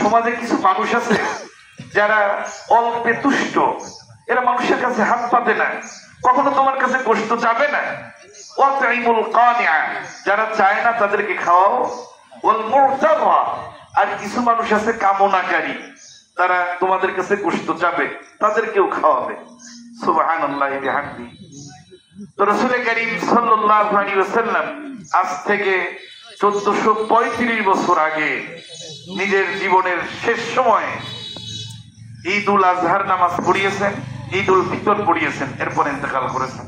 সমাজে কিছু মানুষ আছে যারা অল্পে তুষ্ট, এরা মানুষের কাছে হাত পাতে না, কখনো তোমার কাছে গোশত চাবে না। ওয়াতাইমুল কানিআ, যারা চায় না তাদেরকে খাওয়াও। ওয়াল মুরতাদা, আর কিছু মানুষ আছে কামনাকারী, তারা তোমাদের কাছে গোশত চাবে, তাদেরকেও খাওয়াবে। সুবহানাল্লাহি বিহামদিহি। তো রাসূল কারীম সাল্লাল্লাহু আলাইহি ওয়াসাল্লাম আজ থেকে 1435 বছর আগে নিজের জীবনের শেষ সময়ে ঈদ উল আজহার নামাজ পড়িয়েছেন, ঈদ উল ফিতর পড়িয়েছেন, এরপর ইন্তেকাল করেছেন।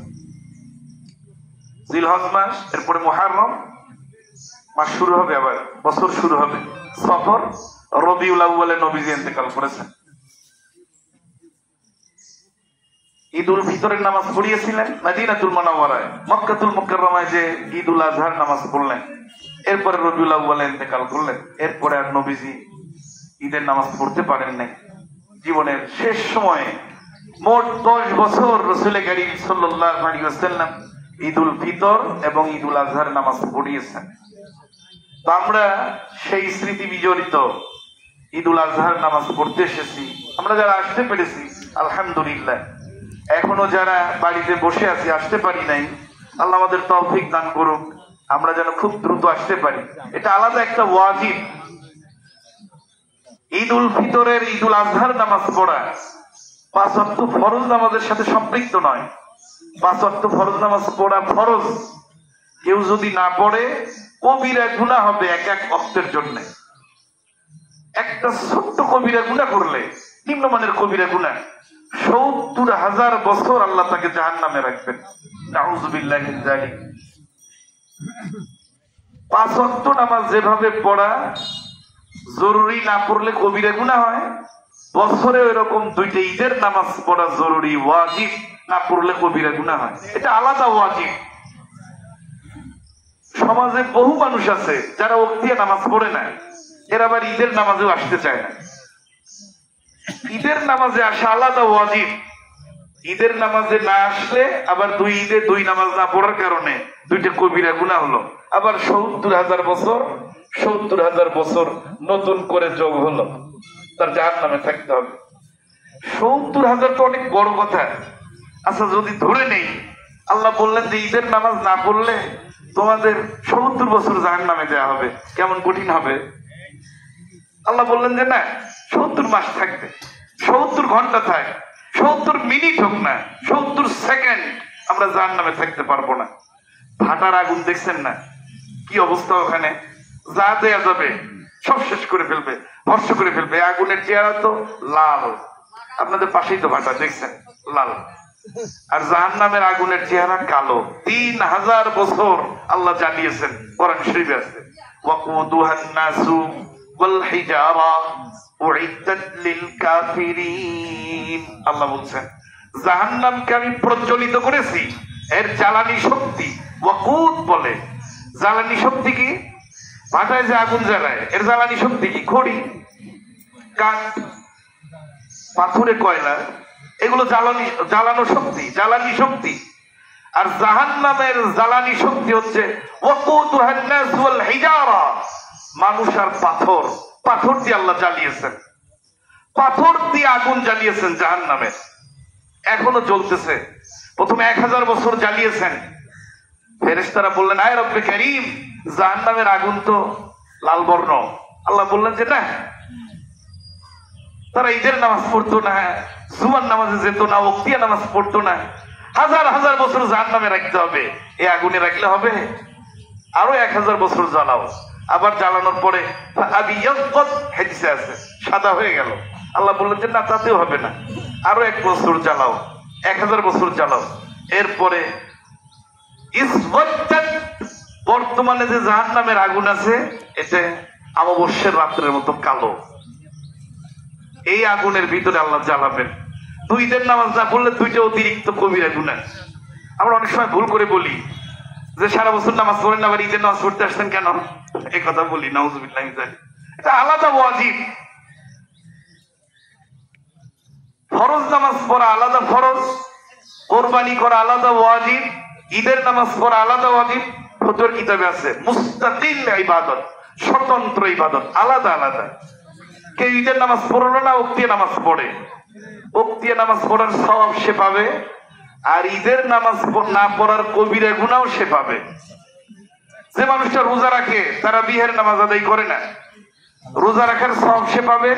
জিলহজ মাস, এরপরে মুহররম মাস শুরু হবে, আবার বছর শুরু হবে, সফর, রবিউল আউয়ালে নবীজি ইন্তেকাল করেছেন। ঈদ উল ফিতরের নামাজ পড়িয়েছিলেন মদিনাতুল মুনাওয়ারায়, মক্কাতুল মুকাররমায় যে ঈদ উল আজহার নামাজ পড়লেন, এরপরে রবিউল আউয়ালে ইন্তেকাল করলেন। এরপরে আর নবীজি ঈদের নামাজ পড়তে পারেন নাই। জীবনের শেষ সময়ে মোট 10 বছর রাসূল কারীম সাল্লাল্লাহু আলাইহি ওয়াসাল্লাম ঈদ উল ফিতর এবং ঈদ উল আজহার নামাজ পড়িয়েছেন। তো আমরা সেই স্মৃতি বিজড়িত ঈদ উল আজহার নামাজ পড়তে এসেছি। আমরা যারা আসতে পেরেছি আলহামদুলিল্লাহ, এখনো যারা বাড়িতে বসে আছি আসতে পারি নাই, আল্লাহ আমাদের তৌফিক দান করুক, আমরা যেন খুব দ্রুত আসতে পারি। এটা আলাদা একটা ওয়াজিব। ঈদ উল ফিতরের, ঈদ উল আজহার নামাজ পড়া 5 ওয়াক্ত ফরজ নামাজের সাথে সম্পৃক্ত নয়। 5 ওয়াক্ত ফরজ নামাজ পড়া ফরজ, কেউ যদি না পড়ে কবিরা গুনাহ হবে এক ওয়াক্তের জন্য। একটা ছোট্ট কবিরা গুনাহ করলে, নিম্নমানের কবিরা গুনাহ, 70,000 বছর আল্লাহ তাকে জাহান্নামে রাখবেন। নাউযুবিল্লাহি মিন যালিক। 5 ওয়াক্ত নামাজ যেভাবে পড়া জরুরি, না পড়লে কবিরা গুনাহ হয়, বছরে এরকম 2টা ঈদের নামাজ পড়া জরুরি, ওয়াজিব, না পড়লে কবিরা গুনাহ হয়। এটা আলাদা ওয়াজিব। সমাজে বহু মানুষ আছে যারা ওক্তিয়া নামাজ পড়ে না, এরা আবার ঈদের নামাজেও আসতে চায় না। ঈদের নামাজে আসা আলাদা ওয়াজিব। ঈদের নামাজে না আসলে আবার 2 ঈদে 2 নামাজ না পড়ার কারণে 2টা কবিরা গুনাহ হলো, আবার 70,000 বছর নতুন করে যোগ হলো, তার জাহান্নামে থাকতে হবে। 70,000 তো অনেক বড় কথা। আচ্ছা, যদি ধরে নেই আল্লাহ বললেন যে ঈদের নামাজ না পড়লে তোমাদের 70 বছর জাহান্নামে দেওয়া হবে, কেমন কঠিন হবে। আল্লাহ বললেন যে না, 70 মাস থাকবে, 70 ঘন্টা থাক, 70 মিনিট হোক না, 70 সেকেন্ড আমরা জাহান্নামে থাকতে পারবো না। ভাটার আগুন দেখছেন না কি অবস্থা, ওখানে যা দেয়া যাবে সব শেষ করে ফেলবে, ভস্ম করে ফেলবে। আগুনের চেহারা তো লাল, আপনাদের পাশেই তো ভাটা দেখছেন, লাল। আর জাহান্নামের আগুনের চেহারা কালো। 3000 বছর আল্লাহ জানিয়েছেন, কোরআন শরীফে আছে, ওয়াকুদুহান নাসু ওয়াল হিজারা উইদ্দাত লিল কাফিরিন। আল্লাহ বলছেন জাহান্নামকে আমি প্রজ্বলিত করেছি, এর জ্বালানি শক্তি, ওয়াকুদ বলে। জ্বালানি শক্তি কি? ভাটায় যে আগুন জ্বালায়, এর জ্বালানি শক্তি কি? খড়ি, কাঠ, পাথুরে কয়লা, এগুলো জ্বালানো শক্তি, জ্বালানি শক্তি। আর জাহান্নামের জ্বালানি শক্তি হচ্ছে ওয়াকুদুহান নাস ওয়াল হিজারা, মানুষ আর পাথর। পাথর দিয়ে আল্লাহ জ্বালিয়েছেন, পাথর দিয়ে আগুন জ্বালিয়েছেন জাহান্নামের, এখনো জ্বলতেছে। প্রথমে 1000 বছর জ্বালিয়েছেন। ফেরেশতারা বললেন, আয় রব্বে কারীম, জাহান্নামের আগুন তো লাল বর্ণ। আল্লাহ বললেন যে না, তারা ঈদের নামাজ পড়তো না, জুমার নামাজে যেত না, ওক্তিয়া নামাজ পড়তো না, 1000 বছর জাহান্নামে রাখতে হবে। এই আগুনে রাখলে হবে? আরো 1000 বছর জ্বালাও। আবার জ্বালানোর পরে হাদিসে আছে সাদা হয়ে গেল। আল্লাহ বললেন যে না, তাতেও হবে না, আরো 1 বছর জ্বালাও, 1000 বছর জ্বালাও। এরপরে বর্তমানে যে জাহান্নামের আগুন আছে, এটা অমাবস্যার রাত্রের মতো কালো। এই আগুনের ভিতরে আল্লাহ জ্বালাবেন। 2 ঈদের নামাজ না পড়লে 2টা অতিরিক্ত কবিরা গুনাহ। আমরা অনেক সময় ভুল করে বলি যে সারা বছর নামাজ পড়েন, আবার ঈদের নামাজ পড়তে আসছেন কেন, এই কথা বলি। নাউযুবিল্লাহি মিন যালিক। এটা আলাদা ওয়াজিব। ফরজ নামাজ পড়া আলাদা ফরজ, কোরবানি করা আলাদা ওয়াজিব, ঈদের নামাজ পড়া আলাদা ওয়াজিব। ফতোয়ার কিতাবে আছে মুস্তাকিল ইবাদত, স্বতন্ত্র ইবাদত, আলাদা আলাদা। কেউ ঈদের নামাজ পড়লো না, ওক্তিয়া নামাজ পড়ে, ওক্তিয়া নামাজ পড়ার সওয়াব সে পাবে, আর ঈদের নামাজ না পড়ার কবিরা গুনাহও সে পাবে। যে মানুষটা রোজা রাখে তারাবিহের নামাজ আদায় করে না, রোজা রাখার সওয়াব সে পাবে,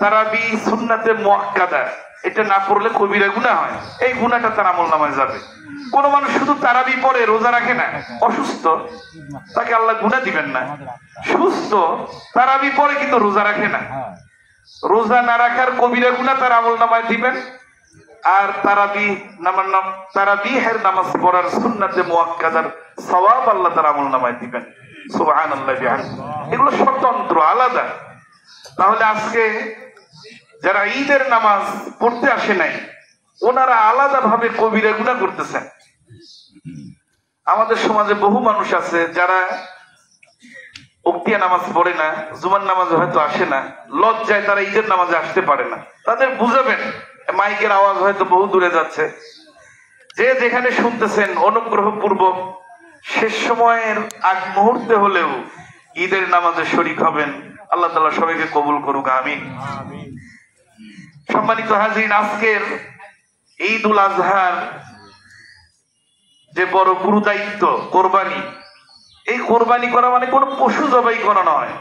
তারাবি সুন্নাতে মুআক্কাদা এটা না পড়লে কবিরা গুনাহ হয়, এই গুনাহটা তার আমলনামায় যাবে। কোন মানুষ শুধু তারাবি পড়ে রোজা রাখে না, অসুস্থ, তাকে আল্লাহ গুনাহ দিবেন না। সুস্থ তারাবি পড়ে কিন্তু রোজা রাখে না, রোজা না রাখার কবিরা গুনাহ তার আমলনামায় দিবেন। আর তারাবিহের নামাজ পড়ার সুন্নাতে মুআক্কাদার সওয়াব আল্লাহ তার আমলনামায় দিবেন। সুবহানাল্লাহ বিহামদিহি। এগুলো স্বতন্ত্র আলাদা। তাহলে আজকে যারা ঈদের নামাজ পড়তে আসে নাই, ওনারা আলাদা ভাবে কবিরা গুনাহ করতেছেন। আমাদের সমাজে বহু মানুষ আছে যারা ওক্তিয়া নামাজ পড়ে না, জুমার নামাজে হয়তো আসে না, লজ্জায় তারা ঈদের নামাজে আসতে পারে না। তাদের বুঝাবেন, মাইকের আওয়াজ হয়তো বহু দূরে যাচ্ছে, যে যেখানে শুনতেছেন অনুগ্রহ পূর্বক শেষ সময়ের আগ মুহূর্তে হলেও ঈদের নামাজে শরীক হবেন। আল্লাহ তাআলা সবাইকে কবুল করুক, আমিন। সম্মানিত হাজিরিন, আজকের ঈদুল আজহার যে বড় গুরু দায়িত্ব কোরবানি, এই কোরবানি করা মানে কোনো পশু জবাই করা নয়।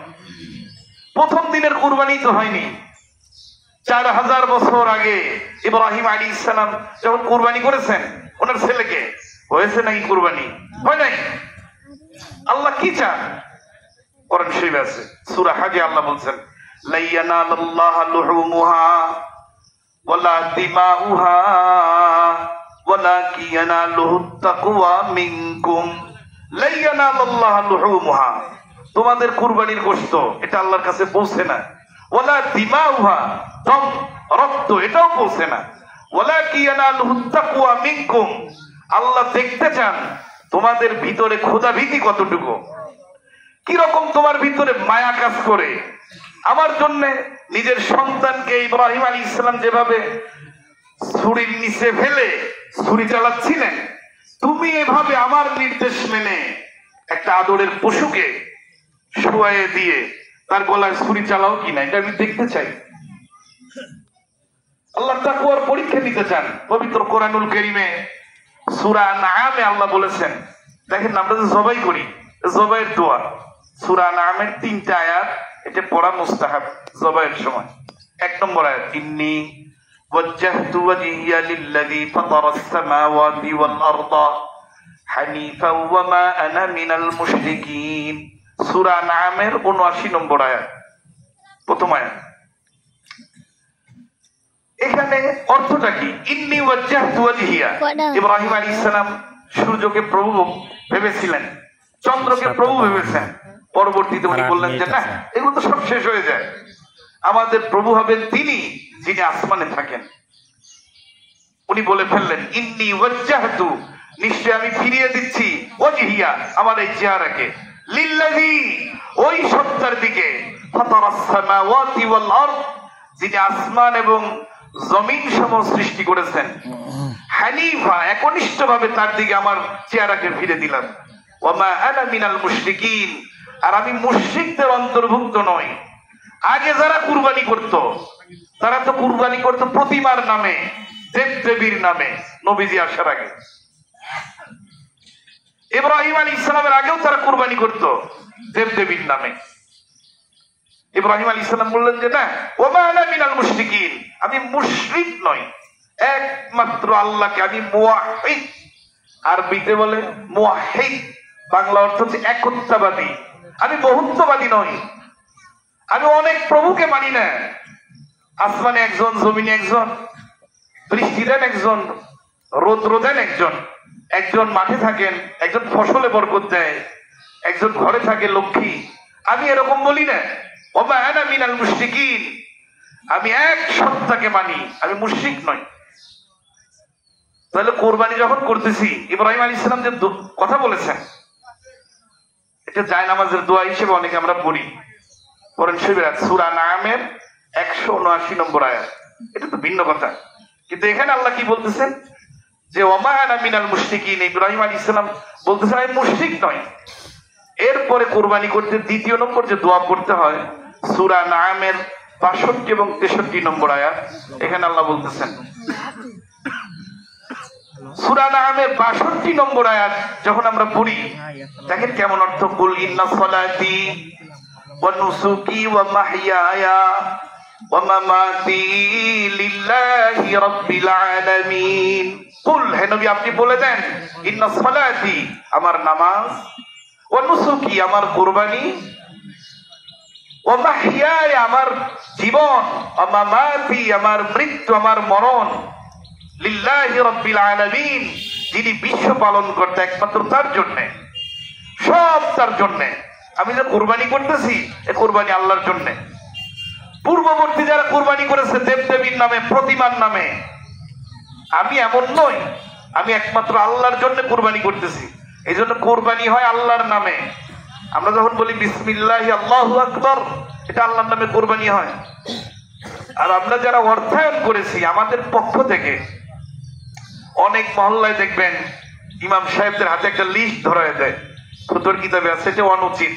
প্রথম দিনের কোরবানি তো হয়নি, 4000 বছর আগে ইব্রাহিম আলাইহিস সালাম যখন কোরবানি করেছেন ওনার ছেলেকে, হয়েছে নাকি কোরবানি? হয় নাই। আল্লাহ কি চান? কোরআন শরীফে আছে, সূরা হাজে আল্লাহ বলছেন, লা ইয়ানালাল্লাহু লুহুমুহা ওয়ালা দিমাউহা ওয়ালাকিন ইয়ানালুহুত তাকওয়া মিনকুম। লা ইয়ানালাল্লাহু লুহুমুহা, তোমাদের কুরবানির গোশত এটা আল্লাহর কাছে পৌঁছে না। ওয়ালা দিমাউহা, দম রক্ত এটাও পৌঁছে না। ওয়ালাকিন ইয়ানালুহুত তাকওয়া মিনকুম, আল্লাহ দেখতে চান তোমাদের ভিতরে খোদা ভীতি কতটুকু, কি রকম তোমার ভিতরে মায়া কাজ করে। আমার জন্য নিজের সন্তানকে ইব্রাহিম আলাইহিস সালাম যেভাবে ছুরির নিচে ফেলে ছুরি চালাচ্ছিলেন, তুমি এভাবে আমার নির্দেশ মেনে একটা আদরের পশুকে শুয়ায়ে দিয়ে তার গলায় ছুরি চালাও কিনা, এটা আমি দেখতে চাই। আল্লাহ তাকওয়ার পরীক্ষা নিতে চান। পবিত্র কোরআনুল কারীমে সূরা আনআমে আল্লাহ বলেছেন, দেখেন আমরা যে জবাই করি, জবাইয়ের দোয়া, সূরা আনআমের 3টা আয়াত, এটা পড়া মুস্তাহাব জবাইয়ের সময়। 1 নম্বর আয়াত, ইন্নী ওয়াজ্জাহতু ওয়াজহিয়া লিল্লাযী ফাতারাস সামাওয়াতি ওয়াল আরদা হানিফাও ওয়া মা আনা মিনাল মুশরিকিন। সূরা আনআমের ৭৯ নম্বর আয়াত, প্রথম আয়াত। এখানে অর্থটা কি? ইন্নী ওয়াজ্জাহতু ওয়াজহিয়া, ইব্রাহিম আলাইহিস সালাম সূর্যকে প্রভু ভেবেছিলেন, চন্দ্রকে প্রভু ভেবেছেন। পরবর্তীতে উনি বললেন যে না, এগুলো তো সব শেষ হয়ে যায়, আমাদের প্রভু হবেন তিনি যিনি আসমানে থাকেন। উনি বলে ফেললেন, ইন্নী ওয়াজ্জাহতু, নিশ্চয় আমি ফিরিয়ে দিচ্ছি, ওয়াজহিয়া আমার এই চেহারাকে, লিল্লাযী ওই সত্তার দিকে, ফাতারাস সামাওয়াতি ওয়াল আরদ যিনি আসমান এবং জমিন সমূহ সৃষ্টি করেছেন, হানিফা একনিষ্ঠভাবে তার দিকে আমার চেহারাকে ফিরে দিলাম, ওয়া মা আনা মিনাল মুশরিকিন, আর আমি মুশরিকদের অন্তর্ভুক্ত নই। আগে যারা কুরবানি করত তারা তো কুরবানি করত প্রতিমার নামে, দেব দেবীর নামে, নবীজি আসার আগে। ইব্রাহিম আলাইহিস সালামের আগেও তারা কুরবানি করত দেব দেবীর নামে। ইব্রাহিম আলাইহিস সালাম বললেন যে না, ওয়া মা আনা মিনাল মুশরিকিন, আমি মুশরিক নই, একমাত্র আল্লাহকে আমি মুওয়াহিদ, আরবিতে বলে মুওয়াহিদ, বাংলা অর্থ হচ্ছে একত্ববাদী, আমি বহুত্ববাদী নই, আমি অনেক প্রভুকে মানি না। আসমানে একজন, জমিনে একজন, বৃষ্টি দেন একজন, রৌদ্র দেন একজন, একজন মাঠে থাকেন, একজন ফসলে বরকত দেয়, একজন ঘরে থাকে লক্ষ্মী। আমি এরকম বলি না, ওয়া মা আনা মিনাল মুশরিকিন, আমি এক সত্তাকে মানি, আমি মুশরিক নই। তাহলে কোরবানি যখন করতেছি, ইব্রাহিম আলাইহিস সালাম যে কথা বলেছেন, এটা জায়নামাজের দোয়া হিসেবে অনেকে আমরা পড়ি। কোরআন শরীফের সূরা আনআমের ১৭৯ নম্বর আয়াত, এটা তো ভিন্ন কথা, কিন্তু এখানে আল্লাহ কি বলতেছেন যে ওয়া মা আনা মিনাল মুশরিকিন, ইব্রাহিম আলাইহিস সালাম বলতেছেন আমি মুশরিক নই। এরপরে কোরবানি করতে দ্বিতীয় নম্বর যে দোয়া পড়তে হয়, সূরা আনআমের 62 এবং 63 নম্বর আয়াত। এখানে আল্লাহ বলতেছেন, সূরা নামের 62 নম্বর আয়াত যখন আমরা পড়ি, দেখেন কেমন অর্থ। কুল ইন্না সলাতি ওয়া নুসুকি ওয়া মাহইয়ায়া ওয়া মামাতি লিল্লাহি রাব্বিল আলামিন। কুল, হে নবী আপনি বলে দেন, ইন্না সলাতি আমার নামাজ, ওয়া নুসুকি আমার কুরবানি, ওয়া মাহইয়ায়া আমার জীবন, ওয়া মামাতি আমার মৃত্যু আমার মরণ, লিল্লাহি রাব্বিল আলামিন যিনি বিশ্ব পালন করতে একমাত্র তার জন্য, সব তার জন্য। আমি যে কুরবানি করতেছি এই কুরবানি আল্লাহর জন্য। পূর্ববর্তী যারা কুরবানি করেছে দেবদেবীর নামে, প্রতিমার নামে, আমি এমন নই, আমি একমাত্র আল্লাহর জন্য কুরবানি করতেছি। এই জন্য কুরবানি হয় আল্লাহর নামে। আমরা যখন বলি বিসমিল্লাহি আল্লাহু আকবার, এটা আল্লাহর নামে কুরবানি হয়। আর আমরা যারা অর্থায়ন করেছি আমাদের পক্ষ থেকে, অনেক মহল্লায় দেখবেন ইমাম সাহেবদের হাতে একটা লিস্ট ধরায় দেয়, খুতর কিতাবে আছে, এটা অনুচিত।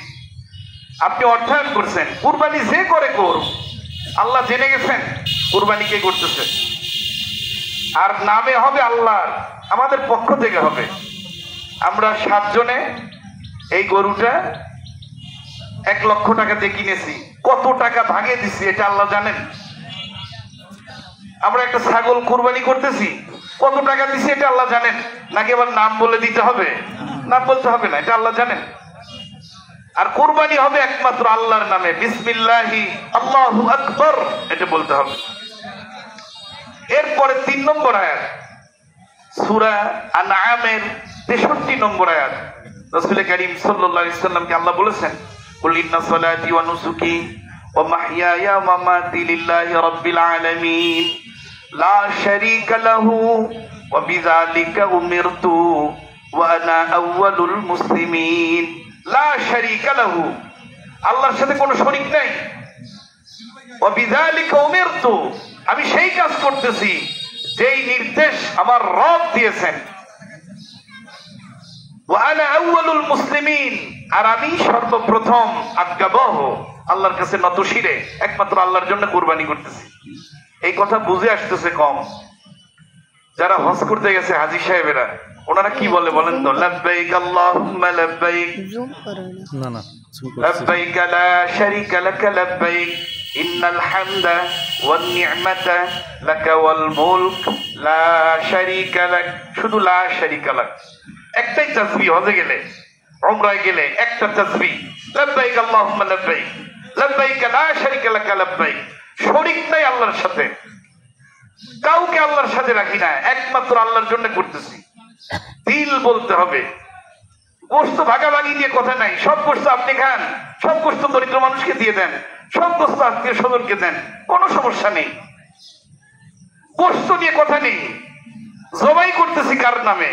আপনি অর্থায়ন করছেন, কুরবানি যে করে করুন, আল্লাহ জেনে গেছেন কুরবানি কে করতেছে, আর নামে হবে আল্লাহর, আমাদের পক্ষ থেকে হবে। আমরা 7 জনে এই গরুটা 1 লক্ষ টাকা দিয়ে কিনেছি, কত টাকা ভাগে দিছি এটা আল্লাহ জানেন। আমরা একটা ছাগল কুরবানি করতেছি, কত টাকা দিছি এটা আল্লাহ জানেন। নাকি আবার নাম বলে দিতে হবে? নাম বলতে হবে না, এটা আল্লাহ জানেন। আর কুরবানি হবে একমাত্র আল্লাহর নামে, বিসমিল্লাহি আল্লাহু আকবার এটা বলতে হবে। এরপরে 3 নম্বর আয়াত, সূরা আনআমের 63 নম্বর আয়াত। রাসূল কারীম সাল্লাল্লাহু আলাইহি ওয়াসাল্লামকে আল্লাহ বলেছেন, কুল ইন্না সলাতি ওয়া নুসুকি ওয়া মাহইয়ায়া ওয়া মামাতি লিল্লাহি রাব্বিল আলামিন লা শারীকা লাহু ওয়া বিযালিকা উমিরতু ওয়া আনা আউয়ালুল মুসলিমিন। লা শারীকা লাহু, আল্লাহর সাথে কোনো শরীক নাই। ওয়া বিযালিকা উমিরতু, আমি সেই কাজ করতেছি যেই নির্দেশ আমার রব দিয়েছেন। ওয়া আনা আউয়ালুল মুসলিমিন, আর আমি সর্বপ্রথম আজ্ঞাবহ, আল্লাহর কাছে নতশিরে একমাত্র আল্লাহর জন্য কুরবানি করতেছি। এই কথা বুঝে আসতেছে কম। যারা হজ করতে গেছে হাজী সাহেবেরা, ওনারা কি বলে বলেন তো? লাব্বাইক আল্লাহুম্মা লাব্বাইক, না না লাব্বাইক লা শারীকা লাক লাব্বাইক ইন্নাল হামদা ওয়ান নি'মাতা লাকা ওয়াল মুলক লা শারীকা লাক। শুধু লা শারীকা লাক, একটাই তাসবিহ। হজে গেলে, উমরায় গেলে একটা তাসবিহ, লাব্বাইক আল্লাহুম্মা লাব্বাইক, লাব্বাইক লা শারীকা লাক লাব্বাইক। শরীক নাই আল্লাহর সাথে, কাউকে আল্লাহর সাথে রাখি না, একমাত্র আল্লাহর জন্য করতেছি। দিল বলতে হবে। গোশত ভাগাভাগি নিয়ে কথা নাই, সব গোশত আপনি খান, সব গোশত দরিদ্র মানুষকে দিয়ে দেন, সব গোশত আত্মীয় স্বজনকে দেন, কোনো সমস্যা নেই। গোশত নিয়ে কথা নেই। জবাই করতেছি কার নামে,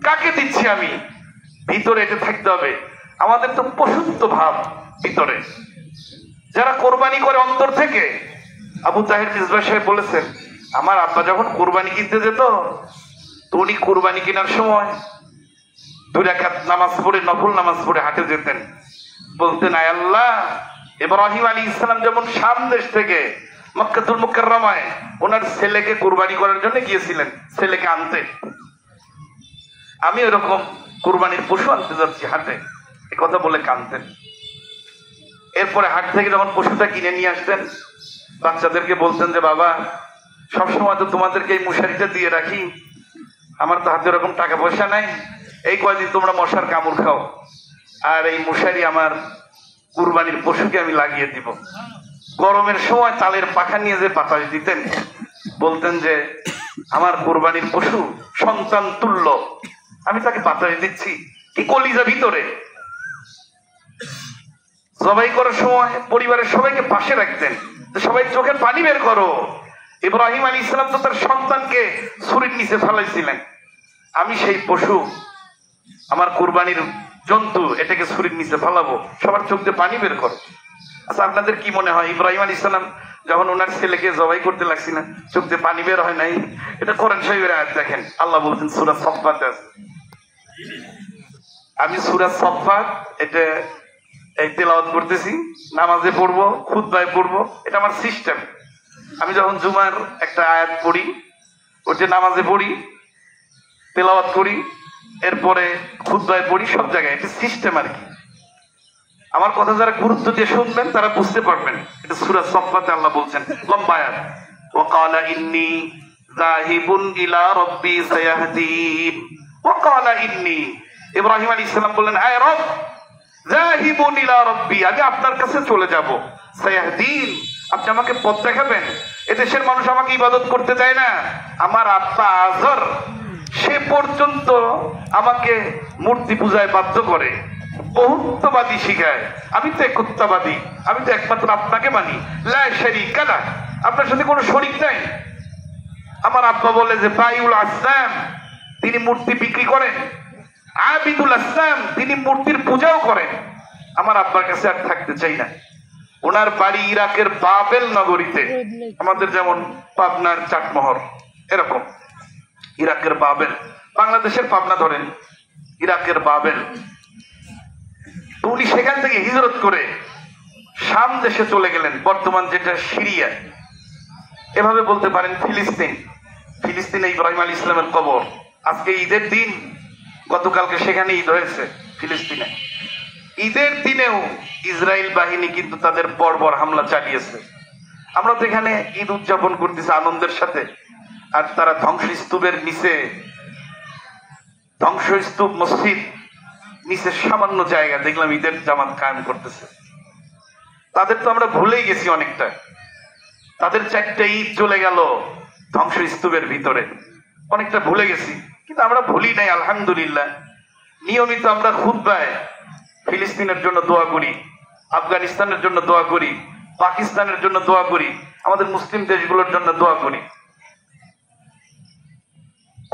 কাকে দিচ্ছি আমি, ভিতরে এটা থাকতে হবে। আমাদের তো পশুত্ব ভাব ভিতরে। যারা কোরবানি করে অন্তর থেকে, আবু তাহের মিসবাহ সাহেব বলেছেন, আমার আব্বা যখন কোরবানি কিনতে যেত, তো উনি কোরবানি কেনার সময় 2 রাকাত নামাজ পড়ে, নফল নামাজ পড়ে হাটে যেতেন। বলতেন, আয় আল্লাহ, ইব্রাহিম আলাইহিস সালাম যেমন শাম দেশ থেকে মক্কাতুল মুকাররমায় ওনার ছেলেকে কোরবানি করার জন্য গিয়েছিলেন, ছেলেকে আনতে, আমি এরকম কোরবানির পশু আনতে যাচ্ছি হাটে, এ কথা বলে কাঁদতেন। এরপরে হাট থেকে যখন পশুটা কিনে নিয়ে আসতেন, বাচ্চাদেরকে বলতেন যে, বাবা সবসময় তো তোমাদেরকে এই মশারিটা দিয়ে রাখি, আমার তো হাতে এরকম টাকা পয়সা নাই, এই কয়দিন তোমরা মশার কামড় খাও, আর এই মশারি আমার কুরবানির পশুকে আমি লাগিয়ে দিব। গরমের সময় তালের পাখা নিয়ে যে বাতাস দিতেন, বলতেন যে আমার কুরবানির পশু সন্তান তুল্য, আমি তাকে বাতাস দিচ্ছি, কি কলিজা ভিতরে। জবাই করার সময় পরিবারের সবাইকে পাশে রাখতেন, সবাই চোখের পানি বের করো। ইব্রাহিম আলাইহিস সালাম তো তার সন্তানকে ছুরির নিচে ফেলাইছিলেন, আমি সেই পশু, আমার কুরবানির জন্তু, এটাকে ছুরির নিচে ফেলাবো, সবার চোখ দিয়ে পানি বের করো। আচ্ছা, আপনাদের কি মনে হয় ইব্রাহিম আলাইহিস সালাম যখন ওনার ছেলেকে জবাই করতে লাগছি না, চোখ দিয়ে পানি বের হয় নাই? এটা কোরআন শরীফের আয়াত দেখেন, আল্লাহ বলছেন সূরা সাফফাতে আছে। আমি সূরা সাফফাত এটা এই তেলাওয়াত করতেছি, নামাজে পড়বো, খুতবায় পড়বো, এটা আমার সিস্টেম। আমি যখন জুমার একটা আয়াত পড়ি, ওটা নামাজে পড়ি, তেলাওয়াত করি, এরপরে খুতবায় পড়ি, সব জায়গায় এটা সিস্টেম আর কি। আমার কথা যারা গুরুত্ব দিয়ে শুনবেন তারা বুঝতে পারবেন। এটা সূরা সফফাতে আল্লাহ বলছেন, লম্বা আয়াত, ওয়াকালা ইন্নী যাহিবুন ইলা রাব্বি সায়াহদিন। ওয়াকালা ইন্নী, ইব্রাহিম আলাইহিস সালাম বললেন, আয় রব, যাহিবুন ইলা রাব্বি, আমি আপনার কাছে চলে যাব, সায়াহদিন, আপনি আমাকে পথ দেখাবেন। এদেশের মানুষ আমাকে ইবাদত করতে দেয় না। আমার আব্বা আযর সে পর্যন্ত আমাকে মূর্তি পূজায় বাধ্য করে, বহুত্ববাদী শিখায়। আমি তো একত্ববাদী, আমি তো একমাত্র আপনাকে মানি, লা শারীকা লাহ, আপনার সাথে কোনো শরীক নাই। আমার আব্বা বলে যে বাইউল আসলাম, তিনি মূর্তি বিক্রি করেন, আবিদুল আসলাম, তিনি মূর্তির পূজাও করেন। আমার আব্বার কাছে আর থাকতে চাই না। ওনার বাড়ি ইরাকের বাবেল নগরীতে, আমাদের যেমন পাবনার চাটমোহর, এরকম ইরাকের বাবেল, বাংলাদেশের পাবনা ধরেন, ইরাকের বাবেল। তো উনি সেখান থেকে হিজরত করে শাম দেশে চলে গেলেন, বর্তমান যেটা সিরিয়া, এভাবে বলতে পারেন ফিলিস্তিন। ফিলিস্তিনে ইব্রাহিম আলাইহিস সালামের কবর। আজকে ঈদের দিন, গতকালকে সেখানে ঈদ হয়েছে ফিলিস্তিনে। ঈদের দিনেও ইসরায়েল বাহিনী কিন্তু তাদের বর্বর হামলা চালিয়েছে। আমরা তো এখানে ঈদ উদযাপন করতেছি আনন্দের সাথে, আর তারা ধ্বংসস্তূপের নিচে, ধ্বংসস্তূপ মসজিদ নিচে সামান্য জায়গা দেখলাম ঈদের জামাত কায়েম করতেছে। তাদের তো আমরা ভুলেই গেছি অনেকটা। তাদের 4টা ঈদ চলে গেল ধ্বংসস্তূপের ভিতরে, অনেকটা ভুলে গেছি। কিন্তু আমরা ভুলি নাই, আলহামদুলিল্লাহ। নিয়মিত আমরা খুতবায় ফিলিস্তিনের জন্য দোয়া করি, আফগানিস্তানের জন্য দোয়া করি, পাকিস্তানের জন্য দোয়া করি, আমাদের মুসলিম দেশগুলোর জন্য দোয়া করি।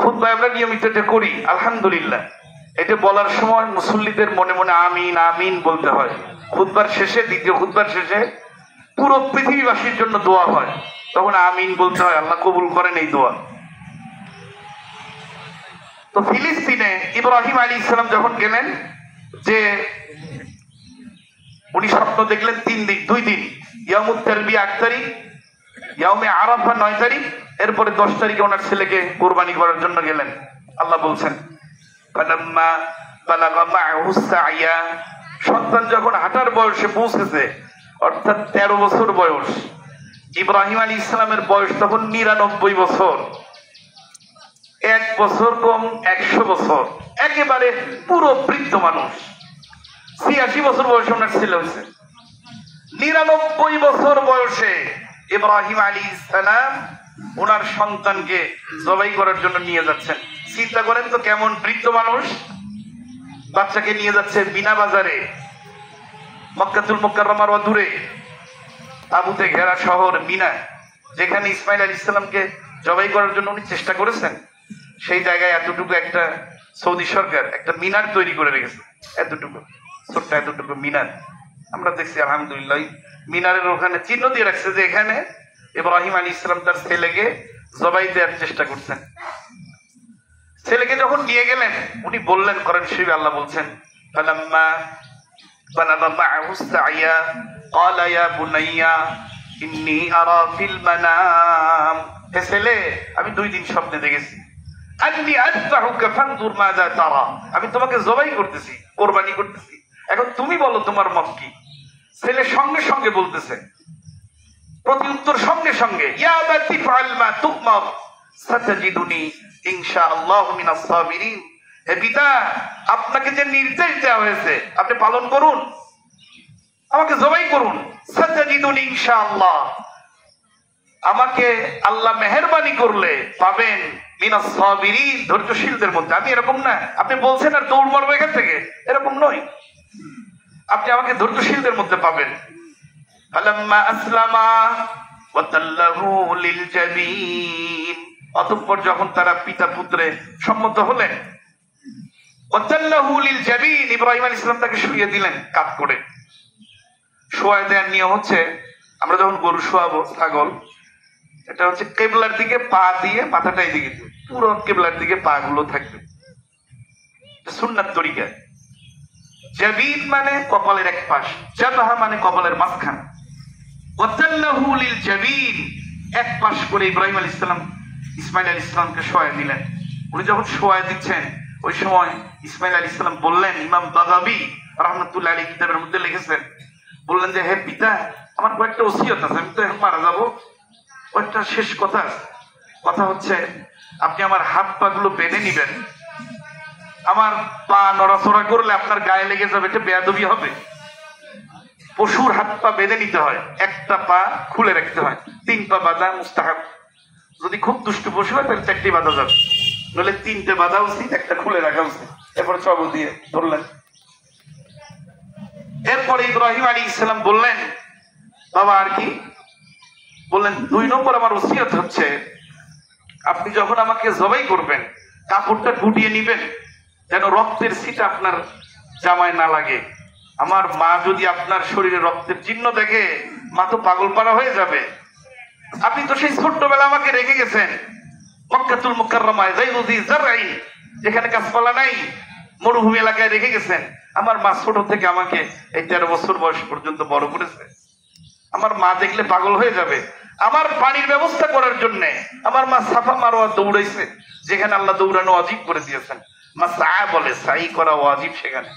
খুতবায় আমরা নিয়মিত এটা করি, আলহামদুলিল্লাহ। এটা বলার সময় মুসল্লিদের মনে মনে আমিন আমিন বলতে হয়। খুতবার শেষে, দ্বিতীয় খুতবার শেষে পুরো পৃথিবীবাসীর জন্য দোয়া হয়, তখন আমিন বলতে হয়, আল্লাহ কবুল করেন এই দোয়া। তো ফিলিস্তিনে ইব্রাহিম আলাইহিস সালাম যখন গেলেন, যে উনি স্বপ্ন দেখলেন 3 দিন, 2 দিন, ইয়ামুত তারবিয়া 8 তারিখ, ইয়াউমে আরাফা 9 তারিখ, এরপরে 10 তারিখে ওনার ছেলেকে কুরবানি করার জন্য গেলেন। আল্লাহ বলছেন, ফালাম্মা বালাগা মা'হু সা'য়া, সন্তান যখন হাঁটার বয়সে পৌঁছেছে, অর্থাৎ 13 বছর বয়স, ইব্রাহিম আলাইহিস সালামের বয়স তখন 99 বছর, 1 বছর কম 100 বছর, একেবারে পুরো বৃদ্ধ মানুষ। 86 বছর বয়সে ওনার ছেলে হয়েছে। 99 বছর বয়সে ইব্রাহিম আলাইহিস সালাম ওনার সন্তানকে জবাই করার জন্য নিয়ে যাচ্ছেন। চিন্তা করেন তো কেমন বৃদ্ধ মানুষ, বাচ্চাকে নিয়ে যাচ্ছে মিনা বাজারে, মক্কাতুল মুকাররমার দূরে, তাবুতে ঘেরা শহর মিনা, যেখানে ইসমাইল আলাইহিস সালামকে জবাই করার জন্য উনি চেষ্টা করেছেন। সেই জায়গায় এতটুকু একটা সৌদি সরকার একটা মিনার তৈরি করে রেখেছে, এতটুকু ছোট্ট এতটুকু মিনার। আমরা দেখছি আলহামদুলিল্লাহ, মিনারের ওখানে চিহ্ন দিয়ে রাখছে যে এখানে ইব্রাহিম আলাইহিস সালাম তার ছেলেকে জবাই দেওয়ার চেষ্টা করছেন। ছেলেকে যখন নিয়ে গেলেন, উনি বললেন, কোরআন শরীফে আল্লাহ বলছেন, ফালাম্মা বালাগা মা'হু সা'য়া ক্বালা ইয়া বুনাইয়া ইন্নী আরা ফিল মানাম, হে ছেলে, আমি 2 দিন স্বপ্নে দেখেছি, আন্নী আযবাহুকা ফানজুর মাযা তারা, আমি তোমাকে জবাই করতেছি, কুরবানি করতেছি, এখন তুমি বলো তোমার মত কি। ছেলে সঙ্গে সঙ্গে বলতেছে, প্রতি উত্তর সঙ্গে সঙ্গে, ইয়া আবাতি ফাআল মা তুমার সাতাজিদুনি ইনশাআল্লাহু মিনাস সাবিরিন, হে পিতা, আপনাকে যে নির্দেশ দেওয়া হয়েছে আপনি পালন করুন, আমাকে জবাই করুন, সাতাজিদুনি ইনশাআল্লাহ, আমাকে আল্লাহ মেহেরবানি করলে পাবেন মিনাস সাবিরিন, ধৈর্যশীলদের মধ্যে। আমি এরকম না, আপনি বলছেন আর দৌড় মারবো এখান থেকে, এরকম নয়, আপনি আমাকে ধৈর্যশীলদের মধ্যে পাবেন। ফালাম্মা আসলামা ওয়া তাল্লাহু লিল জাবিন, অতঃপর যখন তারা পিতা পুত্রে সম্মত হলেন, ওয়া তাল্লাহু লিল জাবিন, ইব্রাহিম আলাইহিস সালাম তাকে শুইয়ে দিলেন কাত করে। শোয়া দেওয়ার নিয়ম হচ্ছে, আমরা যখন গরু শোয়াবো, ছাগল, এটা হচ্ছে কিবলার দিকে পা দিয়ে, মাথাটা এদিকে দিয়ে, পুরো কিবলার দিকে পা গুলো থাকবে, সুন্নাত তরিকা। জাবিন মানে কপালের এক পাশ, জাবাহা মানে কপালের মাঝখান। ওয়াতাল্লাহু লিল জাবিন, এক পাশ করে ইব্রাহিম আলাইহিস সালাম ইসমাইল আলাইহিস সালামকে শোয়া দিলেন। উনি যখন শোয়া দিচ্ছেন ওই সময় ইসমাইল আলাইহিস সালাম বললেন, ইমাম বাগাবী রাহমাতুল্লাহ আলাইহি কিতাবের মধ্যে লিখেছেন, বললেন যে হে পিতা, আমার কয়েকটা ওসিয়ত আছে, আমি তো এখন মারা যাবো, কয়েকটা শেষ কথা। কথা হচ্ছে আপনি আমার হাত পা গুলো বেঁধে নিবেন, আমার পা নড়াচড়া করলে আপনার গায়ে লেগে যাবে, এটা বেয়াদবি হবে। পশুর হাত পা বেঁধে নিতে হয়, একটা পা খুলে রাখতে হয়, 3 পা বাঁধা মুস্তাহাব। যদি খুব দুষ্টু পশু হয় তাহলে 4টি বাঁধা যাবে, নইলে 3টে বাঁধা উচিত, একটা খুলে রাখা উচিত। এরপরে চাবু দিয়ে ধরলেন। এরপরে ইব্রাহিম আলাইহিস সালাম বললেন, বাবা আর কি? বললেন 2 নম্বর আমার ওসিয়ত হচ্ছে, আপনি যখন আমাকে জবাই করবেন কাপড়টা গুটিয়ে নিবেন, যেন রক্তের ছিটা আপনার জামায় না লাগে। আমার মা যদি আপনার শরীরে রক্তের চিহ্ন দেখে, মা তো পাগল পাড়া হয়ে যাবে। আপনি তো সেই ছোট্টবেলা আমাকে রেখে গেছেন মক্কাতুল মুকাররমায়, যাইরুজি জারঈন, যেখানে গাছপালা নাই, মরুভূমি এলাকায় রেখে গেছেন। আমার মা ছোট থেকে আমাকে এই 13 বছর বয়স পর্যন্ত বড় করেছে। আমার মা দেখলে পাগল হয়ে যাবে। আমার পানির ব্যবস্থা করার জন্য আমার মা সাফা মারওয়া দৌড়াইছে, যেখানে আল্লাহ দৌড়ানো ওয়াজিব করে দিয়েছেন। মা সাআ বলে, সাই করা ওয়াজিব সেখানে।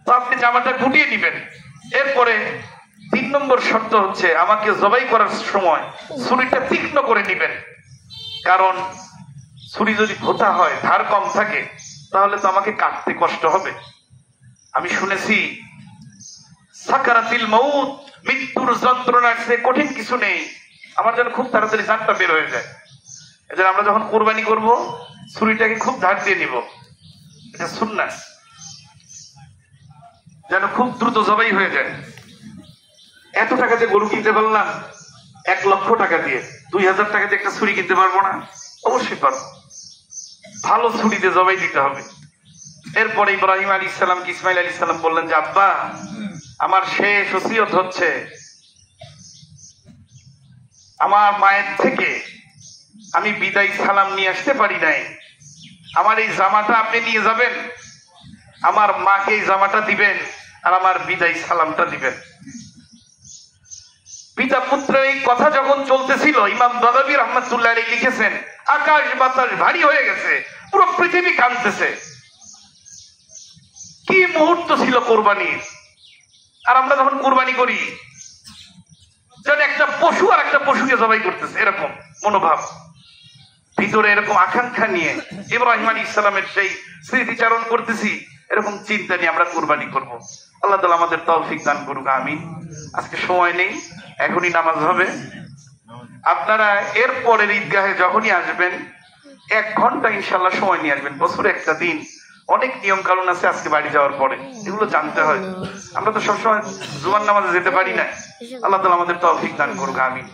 তো আপনি জামাটা গুটিয়ে নিবেন। এরপরে 3 নম্বর শর্ত হচ্ছে, আমাকে জবাই করার সময় ছুরিটা তীক্ষ্ণ করে নিবেন, কারণ ছুরি যদি ভোঁতা হয়, ধার কম থাকে, তাহলে তো আমাকে কাটতে কষ্ট হবে। আমি শুনেছি সাকারাতিল মাউত, মৃত্যুর যন্ত্রণার চেয়ে কঠিন কিছু নেই। আমার যেন খুব তাড়াতাড়ি জানটা বের হয়ে যায়। এজন্য আমরা যখন কোরবানি করব ছুরিটাকে খুব ধার দিয়ে নিব, এটা সুন্নাহ, যেন খুব দ্রুত জবাই হয়ে যায়। এত টাকা দিয়ে গরু কিনতে পারলাম, 1 লক্ষ টাকা দিয়ে 2000 টাকা দিয়ে একটা ছুরি কিনতে পারবো না? অবশ্যই পারবো। ভালো ছুরি দিয়ে জবাই দিতে হবে। এরপরে ইব্রাহিম আলাইহিস সালাম কি ইসমাইল আলাইহিস সালাম বললেন যে, আব্বা আমার শেষ ওসিয়ত হচ্ছে, আমার মায়ের থেকে আমি বিদায় সালাম নিয়ে আসতে পারি নাই, আমার এই জামাটা আপনি নিয়ে যাবেন, আমার মাকে এই জামাটা দিবেন, আর আমার বিদায় সালামটা দিবেন। পিতা পুত্রের এই কথা যখন চলতেছিল, ইমাম বাগাবী রাহমাতুল্লাহ আলাইহি লিখেছেন, আকাশ বাতাস ভারী হয়ে গেছে, পুরো পৃথিবী কাঁপতেছে। কি মুহূর্ত ছিল কোরবানির! আর আমরা যখন কোরবানি করি, যেন একটা পশু আর একটা পশুকে জবাই করতেছে, এরকম মনোভাব ভিতরে, এরকম আকাঙ্ক্ষা নিয়ে ইব্রাহিম আলাইহিস সালামের সেই স্মৃতিচারণ করতেছি, এরকম চিন্তা নিয়ে আমরা কোরবানি করব। আল্লাহ তাআলা আমাদের তৌফিক দান করুক, আমিন। আজকে সময় নেই, এখনই নামাজ হবে। আপনারা এর পরের ঈদগাহে যখনই আসবেন 1 ঘন্টা ইনশাআল্লাহ সময় নিয়ে আসবেন। বছরে একটা দিন, অনেক নিয়ম কানুন আছে আজকে বাড়ি যাওয়ার পরে, এগুলো জানতে হয়। আমরা তো সবসময় জুমার নামাজে যেতে পারি না। আল্লাহ তাআলা আমাদের তৌফিক দান করুক, আমিন।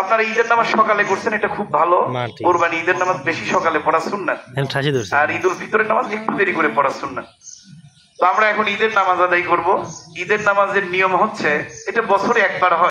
আপনারা ঈদের নামাজ সকালে করছেন, এটা খুব ভালো। কোরবানি ঈদের নামাজ বেশি সকালে পড়া সুন্নাত, আর ঈদ উল ফিতরের নামাজ একটু দেরি করে পড়া সুন্নাত। তো আমরা এখন ঈদের নামাজ আদায় করব। ঈদের নামাজের নিয়ম হচ্ছে, এটা বছরে একবার হয়।